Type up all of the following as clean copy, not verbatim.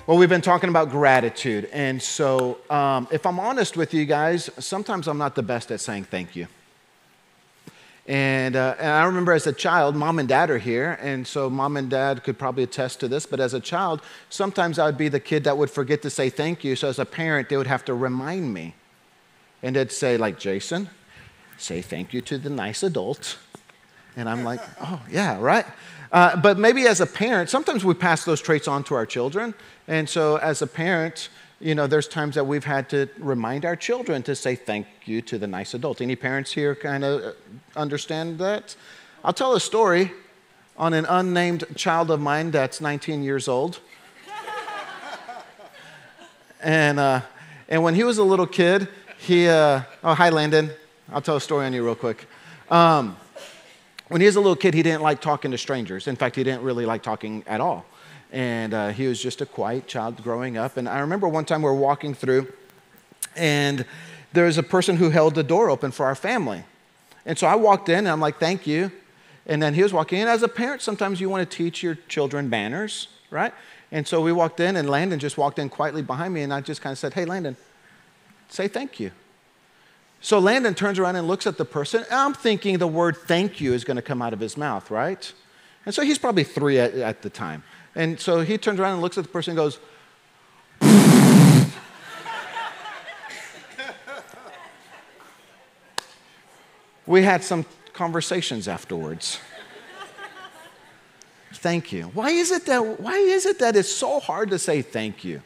Well, we've been talking about gratitude. And so if I'm honest with you guys, sometimes I'm not the best at saying thank you. And I remember as a child, mom and dad are here, and so mom and dad could probably attest to this, but as a child, sometimes I would be the kid that would forget to say thank you, so as a parent, they would have to remind me. And they'd say, like, Jason, say thank you to the nice adult. And I'm like, oh, yeah, right? But maybe as a parent, sometimes we pass those traits on to our children, and so as a parent, you know, there's times that we've had to remind our children to say thank you to the nice adult. Any parents here kind of understand that? I'll tell a story on an unnamed child of mine that's 19 years old. And when he was a little kid, oh, hi, Landon. I'll tell a story on you real quick. When he was a little kid, he didn't like talking to strangers. In fact, he didn't really like talking at all. And he was just a quiet child growing up. And I remember one time we were walking through, and there was a person who held the door open for our family. And so I walked in, and I'm like, thank you. And then he was walking in. As a parent, sometimes you want to teach your children manners, right? And so we walked in, and Landon just walked in quietly behind me, and I just kind of said, hey, Landon, say thank you. So Landon turns around and looks at the person, and I'm thinking the word thank you is going to come out of his mouth, right? And so he's probably 3 at the time. And so he turns around and looks at the person and goes, we had some conversations afterwards. Thank you. Why is it that it's so hard to say thank you?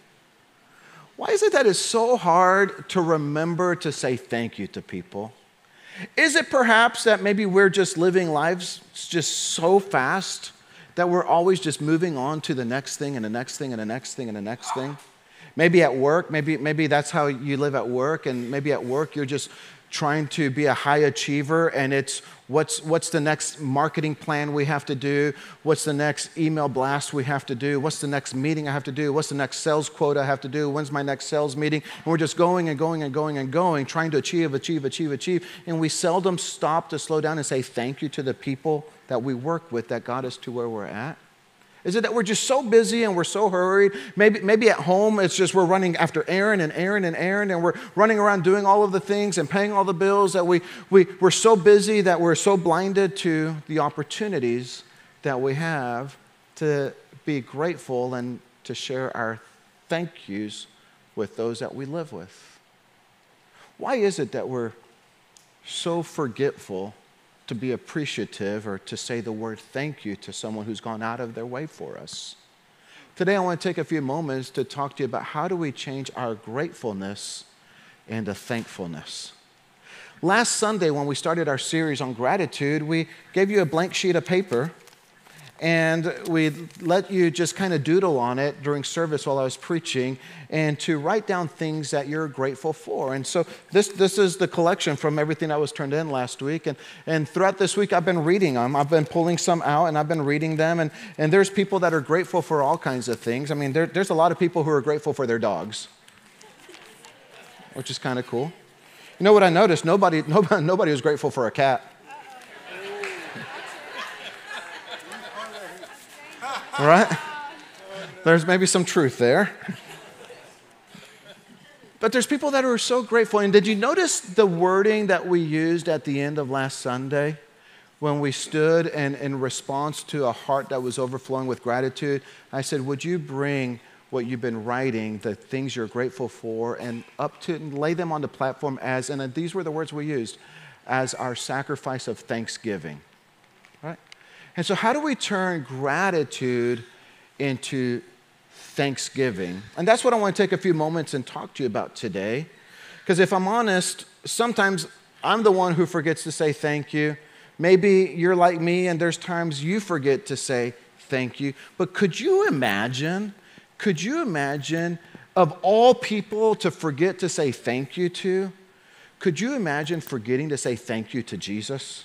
Why is it that it's so hard to remember to say thank you to people? Is it perhaps that maybe we're just living lives just so fast that we're always just moving on to the next thing and the next thing and the next thing and the next thing? Maybe at work, maybe that's how you live at work, and maybe at work you're just trying to be a high achiever, and it's what's the next marketing plan we have to do? What's the next email blast we have to do? What's the next meeting I have to do? What's the next sales quota I have to do? When's my next sales meeting? And we're just going and going and going and going, trying to achieve, and we seldom stop to slow down and say thank you to the people that we work with that got us to where we're at? Is it that we're just so busy and we're so hurried? Maybe at home it's just we're running after errand and we're running around doing all of the things and paying all the bills that we're so busy that we're so blinded to the opportunities that we have to be grateful and to share our thank yous with those that we live with. Why is it that we're so forgetful to be appreciative or to say the word thank you to someone who's gone out of their way for us? Today I want to take a few moments to talk to you about how do we change our gratefulness into thankfulness. Last Sunday when we started our series on gratitude, we gave you a blank sheet of paper and we let you just kind of doodle on it during service while I was preaching and to write down things that you're grateful for. And so this is the collection from everything that was turned in last week. And throughout this week, I've been reading them. I've been pulling some out and I've been reading them. And there's people that are grateful for all kinds of things. I mean, there's a lot of people who are grateful for their dogs, which is kind of cool. You know what I noticed? Nobody was grateful for a cat. All right? There's maybe some truth there. But there's people that are so grateful. And did you notice the wording that we used at the end of last Sunday when we stood and in response to a heart that was overflowing with gratitude? I said, would you bring what you've been writing, the things you're grateful for, and lay them on the platform as, and these were the words we used, as our sacrifice of thanksgiving. Right? And so how do we turn gratitude into thanksgiving? And that's what I want to take a few moments and talk to you about today. Because if I'm honest, sometimes I'm the one who forgets to say thank you. Maybe you're like me and there's times you forget to say thank you. But could you imagine of all people to forget to say thank you to? Could you imagine forgetting to say thank you to Jesus?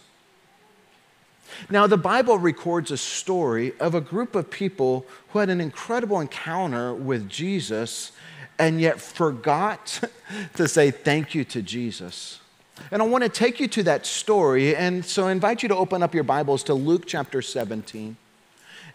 Now, the Bible records a story of a group of people who had an incredible encounter with Jesus and yet forgot to say thank you to Jesus. And I want to take you to that story, and so I invite you to open up your Bibles to Luke chapter 17.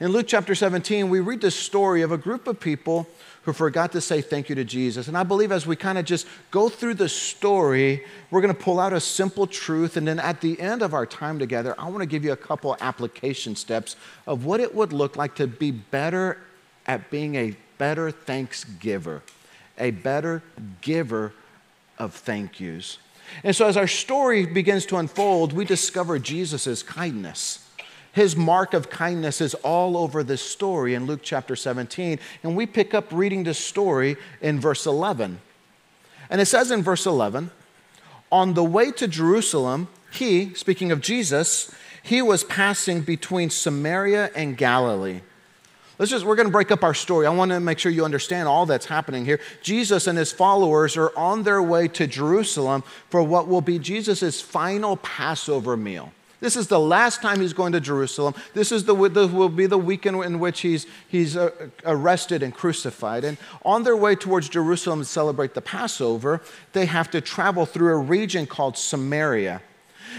In Luke chapter 17, we read the story of a group of people who who forgot to say thank you to Jesus. And I believe as we kind of just go through the story, we're going to pull out a simple truth. And then at the end of our time together, I want to give you a couple application steps of what it would look like to be better at being a better thanksgiver, a better giver of thank yous. And so as our story begins to unfold, we discover Jesus' kindness. His mark of kindness is all over this story in Luke chapter 17. And we pick up reading this story in verse 11. And it says in verse 11, on the way to Jerusalem, he, speaking of Jesus, he was passing between Samaria and Galilee. We're going to break up our story. I want to make sure you understand all that's happening here. Jesus and his followers are on their way to Jerusalem for what will be Jesus' final Passover meal. This is the last time he's going to Jerusalem. This will be the weekend in which he's arrested and crucified. And on their way towards Jerusalem to celebrate the Passover, they have to travel through a region called Samaria.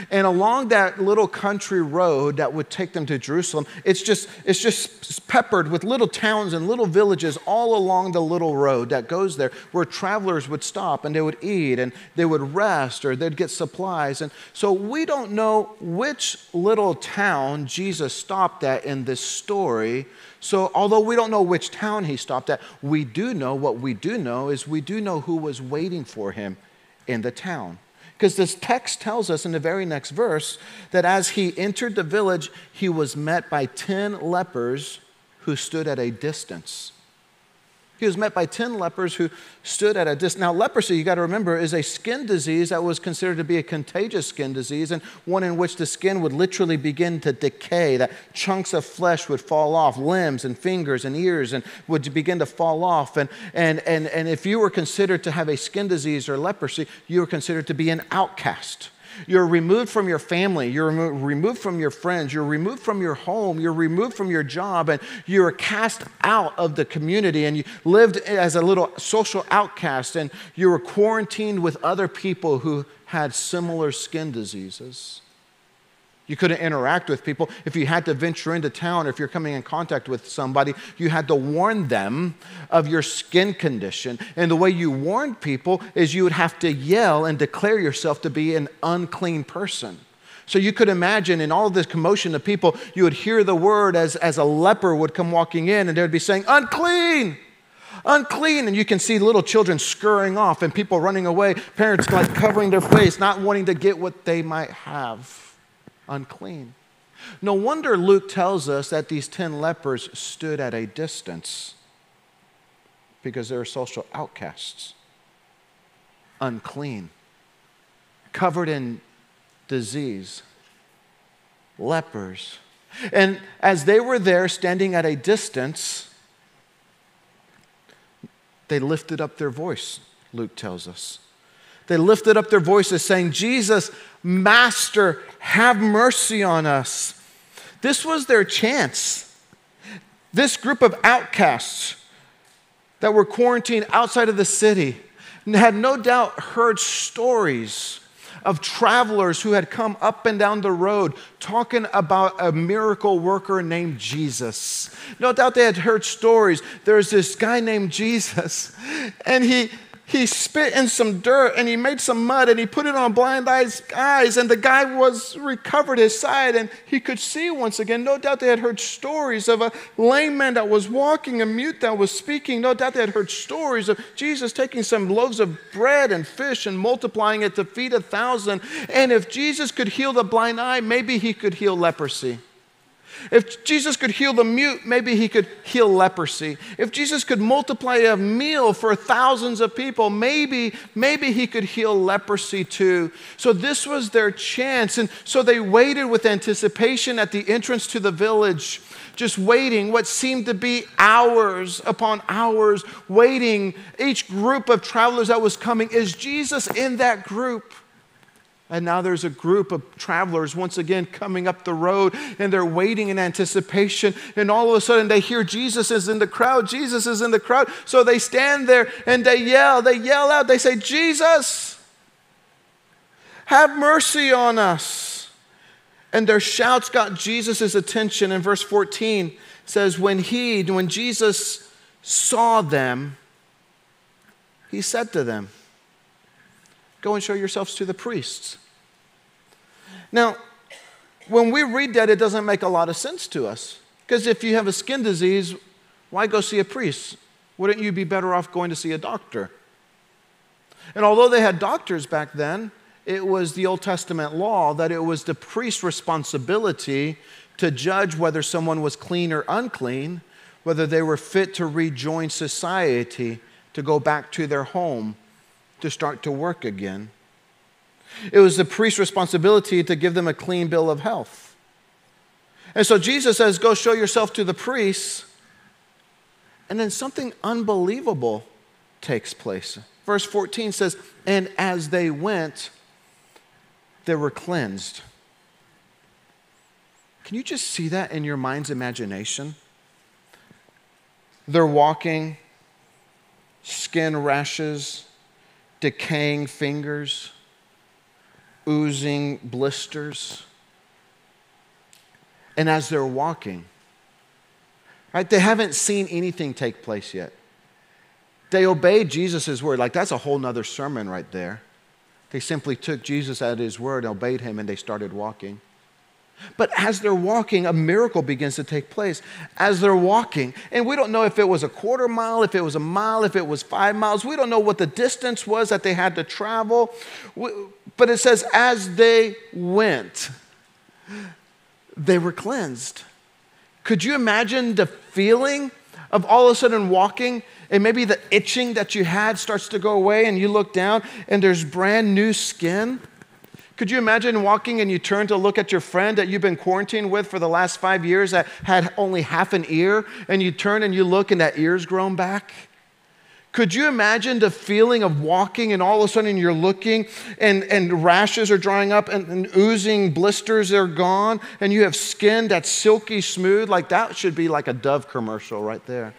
And along that little country road that would take them to Jerusalem, it's just peppered with little towns and little villages all along the little road that goes there, where travelers would stop and they would eat and they would rest or they'd get supplies. And so we don't know which little town Jesus stopped at in this story. So although we don't know which town he stopped at, what we do know is we do know who was waiting for him in the town. Because this text tells us in the very next verse that as he entered the village, he was met by 10 lepers who stood at a distance. He was met by 10 lepers who stood at a distance. Now, leprosy, you got to remember, is a skin disease that was considered to be a contagious skin disease, and one in which the skin would literally begin to decay, that chunks of flesh would fall off, limbs and fingers and ears and would begin to fall off. And if you were considered to have a skin disease or leprosy, you were considered to be an outcast. You're removed from your family, you're removed from your friends, you're removed from your home, you're removed from your job, and you're cast out of the community, and you lived as a little social outcast, and you were quarantined with other people who had similar skin diseases. You couldn't interact with people. If you had to venture into town, or if you're coming in contact with somebody, you had to warn them of your skin condition. And the way you warned people is you would have to yell and declare yourself to be an unclean person. So you could imagine in all of this commotion of people, you would hear the word as a leper would come walking in, and they would be saying, unclean! Unclean, and you can see little children scurrying off and people running away, parents like covering their face, not wanting to get what they might have. Unclean. No wonder Luke tells us that these 10 lepers stood at a distance because they were social outcasts. Unclean. Covered in disease. Lepers. And as they were there standing at a distance, they lifted up their voice, Luke tells us. They lifted up their voices saying, Jesus, Master, have mercy on us. This was their chance. This group of outcasts that were quarantined outside of the city had no doubt heard stories of travelers who had come up and down the road talking about a miracle worker named Jesus. No doubt they had heard stories. There's this guy named Jesus, and he spit in some dirt and he made some mud and he put it on blind eyes, and the guy was recovered his sight and he could see once again. No doubt they had heard stories of a lame man that was walking, a mute that was speaking. No doubt they had heard stories of Jesus taking some loaves of bread and fish and multiplying it to feed 1,000. And if Jesus could heal the blind eye, maybe he could heal leprosy. If Jesus could heal the mute, maybe he could heal leprosy. If Jesus could multiply a meal for thousands of people, maybe he could heal leprosy too. So this was their chance. And so they waited with anticipation at the entrance to the village, just waiting what seemed to be hours upon hours, waiting. Each group of travelers that was coming, is Jesus in that group? And now there's a group of travelers once again coming up the road, and they're waiting in anticipation. And all of a sudden they hear Jesus is in the crowd. Jesus is in the crowd. So they stand there and they yell out. They say, Jesus, have mercy on us. And their shouts got Jesus' attention. In verse 14 says, when Jesus saw them, he said to them, "Go and show yourselves to the priests." Now, when we read that, it doesn't make a lot of sense to us. Because if you have a skin disease, why go see a priest? Wouldn't you be better off going to see a doctor? And although they had doctors back then, it was the Old Testament law that it was the priest's responsibility to judge whether someone was clean or unclean, whether they were fit to rejoin society, to go back to their home, to start to work again. It was the priest's responsibility to give them a clean bill of health. And so Jesus says, "Go show yourself to the priests." And then something unbelievable takes place. Verse 14 says, "And as they went, they were cleansed." Can you just see that in your mind's imagination? They're walking, skin rashes, decaying fingers, oozing blisters. And as they're walking, right, they haven't seen anything take place yet. They obeyed Jesus' word. Like, that's a whole nother sermon right there. They simply took Jesus at his word, obeyed him, and they started walking. But as they're walking, a miracle begins to take place. As they're walking, and we don't know if it was a quarter mile, if it was a mile, if it was 5 miles. We don't know what the distance was that they had to travel. But it says, as they went, they were cleansed. Could you imagine the feeling of all of a sudden walking, and maybe the itching that you had starts to go away, and you look down and there's brand new skin? Could you imagine walking and you turn to look at your friend that you've been quarantined with for the last 5 years that had only half an ear, and you turn and you look and that ear's grown back? Could you imagine the feeling of walking and all of a sudden you're looking and rashes are drying up and oozing blisters are gone, and you have skin that's silky smooth? Like, that should be like a Dove commercial right there.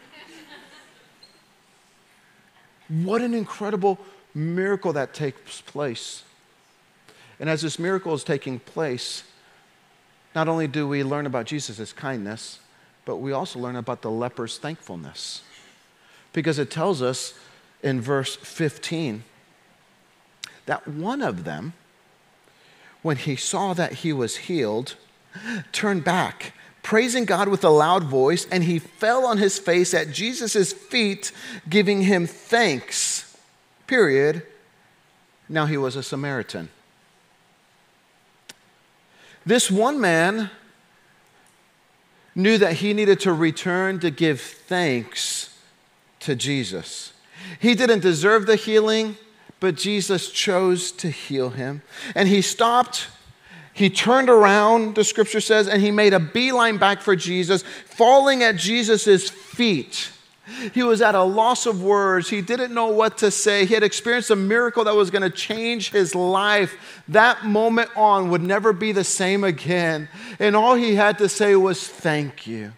What an incredible miracle that takes place. And as this miracle is taking place, not only do we learn about Jesus' kindness, but we also learn about the leper's thankfulness. Because it tells us in verse 15 that one of them, when he saw that he was healed, turned back, praising God with a loud voice, and he fell on his face at Jesus' feet, giving him thanks. Period. Now he was a Samaritan. This one man knew that he needed to return to give thanks to Jesus. He didn't deserve the healing, but Jesus chose to heal him. And he stopped, he turned around, the scripture says, and he made a beeline back for Jesus, falling at Jesus' feet. He was at a loss of words. He didn't know what to say. He had experienced a miracle that was going to change his life. That moment on would never be the same again. And all he had to say was, "Thank you."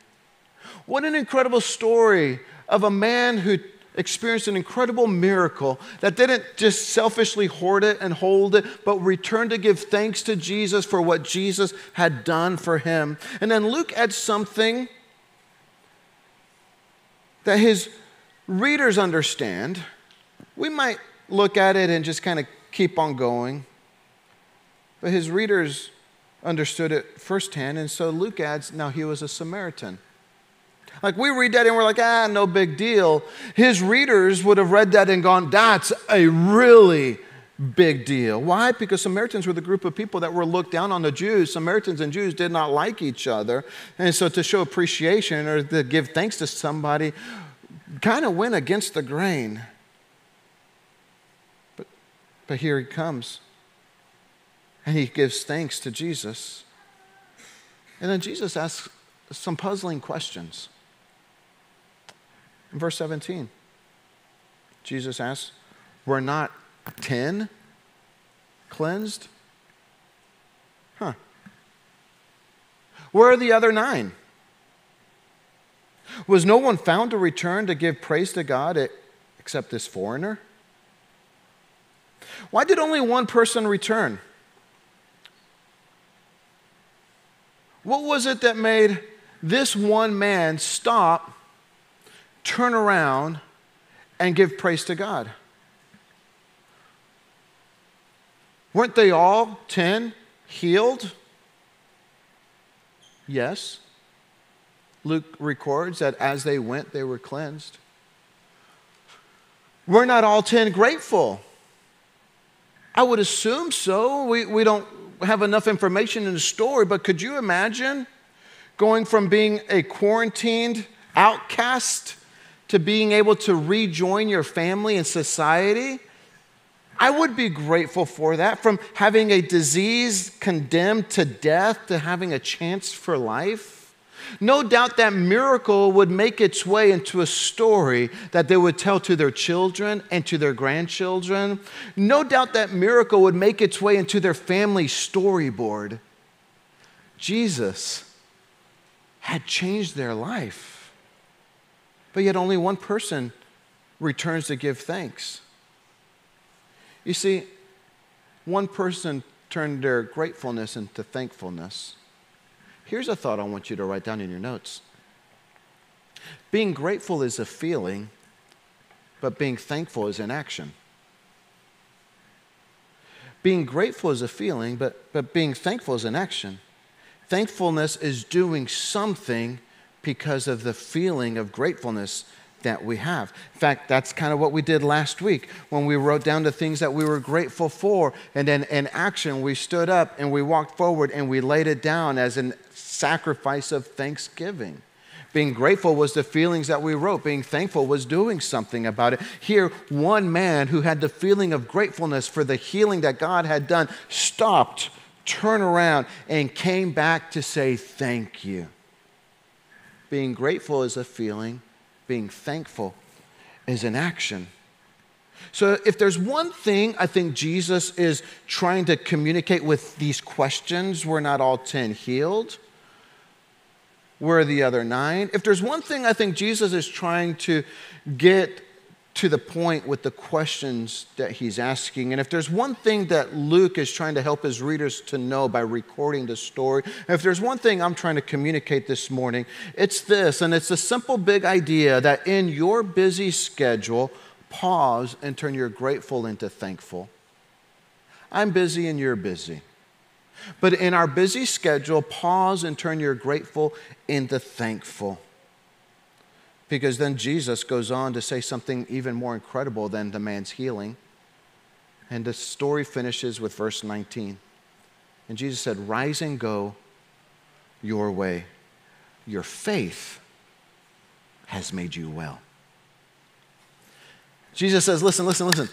What an incredible story of a man who experienced an incredible miracle that didn't just selfishly hoard it and hold it, but returned to give thanks to Jesus for what Jesus had done for him. And then Luke adds something that his readers understand. We might look at it and just kind of keep on going, but his readers understood it firsthand, and so Luke adds, now he was a Samaritan. Like, we read that and we're like, no big deal. His readers would have read that and gone, that's a really big deal. Why? Because Samaritans were the group of people that were looked down on the Jews. Samaritans and Jews did not like each other. And so to show appreciation or to give thanks to somebody kind of went against the grain. But here he comes. And he gives thanks to Jesus. And then Jesus asks some puzzling questions. In verse 17, Jesus asks, were not 10 cleansed? Where are the other 9? Was no one found to return to give praise to God except this foreigner? Why did only one person return? What was it that made this one man stop, turn around and give praise to God? Weren't they all 10 healed? Yes. Luke records that as they went, they were cleansed. We're not all 10 grateful. I would assume so. We don't have enough information in the story, but could you imagine going from being a quarantined outcast to being able to rejoin your family and society? I would be grateful for that. From having a disease condemned to death to having a chance for life. No doubt that miracle would make its way into a story that they would tell to their children and to their grandchildren. No doubt that miracle would make its way into their family storyboard. Jesus had changed their life. But yet only one person returns to give thanks. You see, one person turned their gratefulness into thankfulness. Here's a thought I want you to write down in your notes. Being grateful is a feeling, but being thankful is an action. Being grateful is a feeling, but being thankful is an action. Thankfulness is doing something because of the feeling of gratefulness that we have. In fact, that's kind of what we did last week when we wrote down the things that we were grateful for, and then in action we stood up and we walked forward and we laid it down as a sacrifice of thanksgiving. Being grateful was the feelings that we wrote. Being thankful was doing something about it. Here, one man who had the feeling of gratefulness for the healing that God had done stopped, turned around, and came back to say thank you. Being grateful is a feeling. Being thankful is an action. So if there's one thing I think Jesus is trying to communicate with these questions, we're not all 10 healed. Where are the other 9? If there's one thing I think Jesus is trying to get to the point with the questions that he's asking, and if there's one thing that Luke is trying to help his readers to know by recording the story, if there's one thing I'm trying to communicate this morning, it's this, and it's a simple big idea that in your busy schedule, pause and turn your grateful into thankful. I'm busy and you're busy. But in our busy schedule, pause and turn your grateful into thankful. Because then Jesus goes on to say something even more incredible than the man's healing. And the story finishes with verse 19. And Jesus said, "Rise and go your way. Your faith has made you well." Jesus says, listen.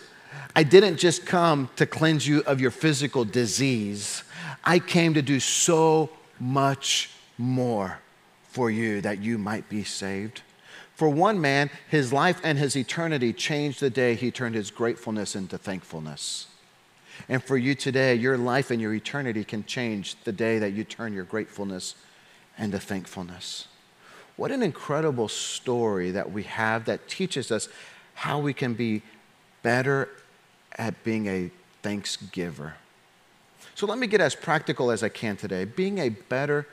I didn't just come to cleanse you of your physical disease. I came to do so much more for you that you might be saved. For one man, his life and his eternity changed the day he turned his gratefulness into thankfulness. And for you today, your life and your eternity can change the day that you turn your gratefulness into thankfulness. What an incredible story that we have that teaches us how we can be better at being a thanksgiver. So let me get as practical as I can today. Being a better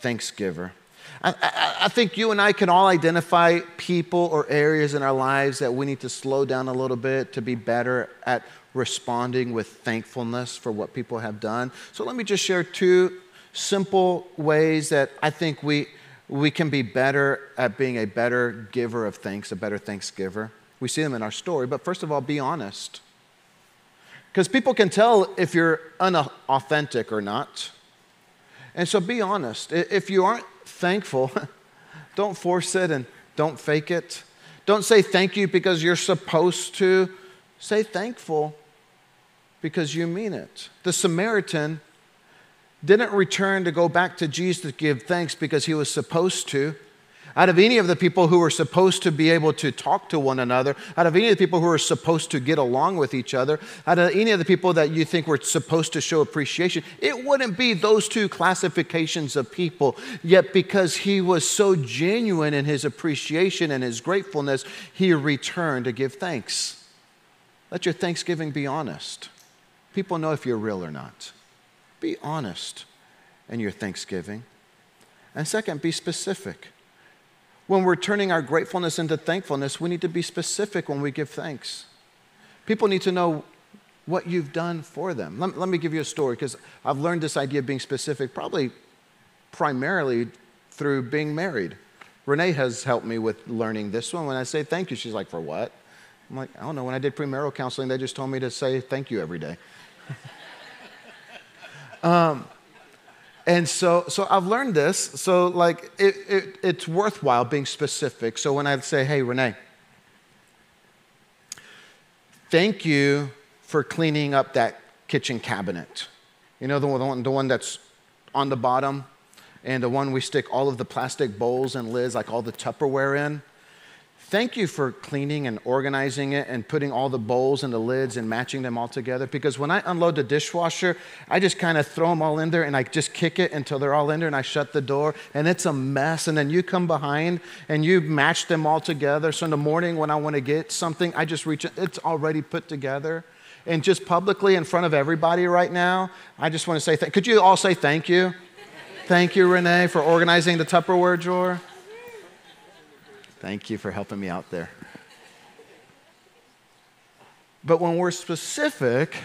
thanksgiver. I think you and I can all identify people or areas in our lives that we need to slow down a little bit to be better at responding with thankfulness for what people have done. So let me just share 2 simple ways that I think we can be better at being a better giver of thanks, a better thanksgiver. We see them in our story, but first of all, be honest. Because people can tell if you're unauthentic or not. And so be honest. If you aren't thankful, don't force it and don't fake it. Don't say thank you because you're supposed to. Say thankful because you mean it. The Samaritan didn't return to go back to Jesus to give thanks because he was supposed to. Out of any of the people who were supposed to be able to talk to one another, out of any of the people who were supposed to get along with each other, out of any of the people that you think were supposed to show appreciation, it wouldn't be those 2 classifications of people. Yet because he was so genuine in his appreciation and his gratefulness, he returned to give thanks. Let your thanksgiving be honest. People know if you're real or not. Be honest in your thanksgiving. And second, be specific. When we're turning our gratefulness into thankfulness, we need to be specific when we give thanks. People need to know what you've done for them. Let me give you a story, because I've learned this idea of being specific probably primarily through being married. RENEE has helped me with learning this one. When I say thank you, she's like, for what? I'm like, I don't know. When I did premarital counseling, they just told me to say thank you every day. And so I've learned this. So like it's worthwhile being specific. So when I say, hey, RENEE, thank you for cleaning up that kitchen cabinet. You know, the one that's on the bottom, and the one we stick all of the plastic bowls and lids, like all the Tupperware in. Thank you for cleaning and organizing it and putting all the bowls and the lids and matching them all together. Because when I unload the dishwasher, I just kind of throw them all in there and I just kick it until they're all in there, and I shut the door, and it's a mess. And then you come behind and you match them all together. So in the morning when I want to get something, I just reach it. It's already put together. And just publicly in front of everybody right now, I just want to say, could you all say thank you? Thank you, RENEE, for organizing the Tupperware drawer. Thank you for helping me out there. But when we're specific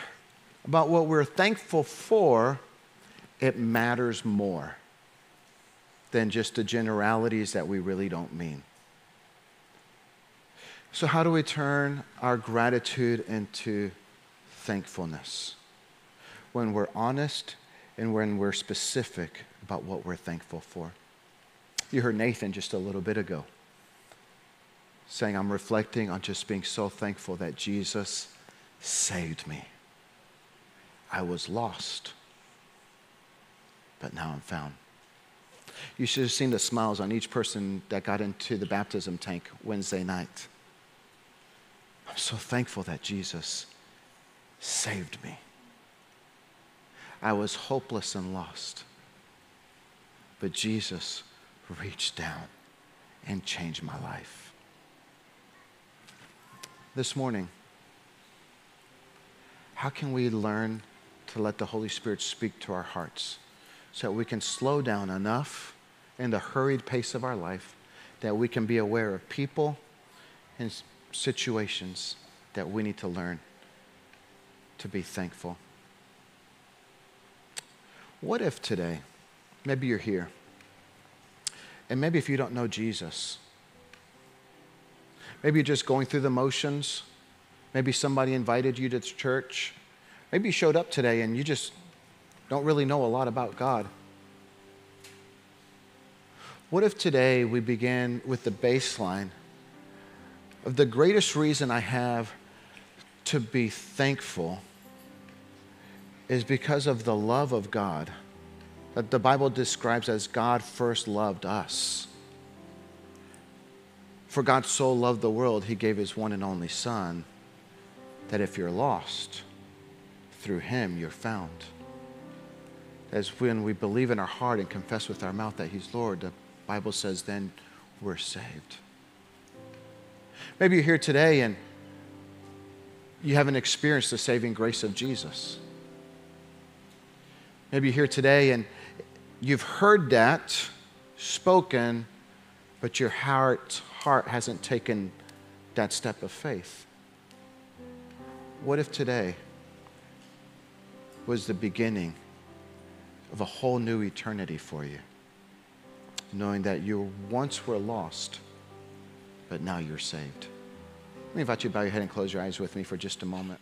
about what we're thankful for, it matters more than just the generalities that we really don't mean. So how do we turn our gratitude into thankfulness? When we're honest and when we're specific about what we're thankful for. You heard Nathan just a little bit ago saying, I'm reflecting on just being so thankful that Jesus saved me. I was lost, but now I'm found. You should have seen the smiles on each person that got into the baptism tank Wednesday night. I'm so thankful that Jesus saved me. I was hopeless and lost, but Jesus reached down and changed my life. This morning, how can we learn to let the Holy Spirit speak to our hearts so that we can slow down enough in the hurried pace of our life that we can be aware of people and situations that we need to learn to be thankful? What if today, maybe you're here, and maybe if you don't know Jesus, maybe you're just going through the motions, maybe somebody invited you to church, maybe you showed up today and you just don't really know a lot about God. What if today we began with the baseline of the greatest reason I have to be thankful is because of the love of God that the Bible describes as God first loved us. For God so loved the world, he gave his one and only Son, that if you're lost, through him you're found. As when we believe in our heart and confess with our mouth that he's Lord, the Bible says then we're saved. Maybe you're here today and you haven't experienced the saving grace of Jesus. Maybe you're here today and you've heard that spoken, but your heart hasn't taken that step of faith. What if today was the beginning of a whole new eternity for you? Knowing that you once were lost, but now you're saved. Let me invite you to bow your head and close your eyes with me for just a moment.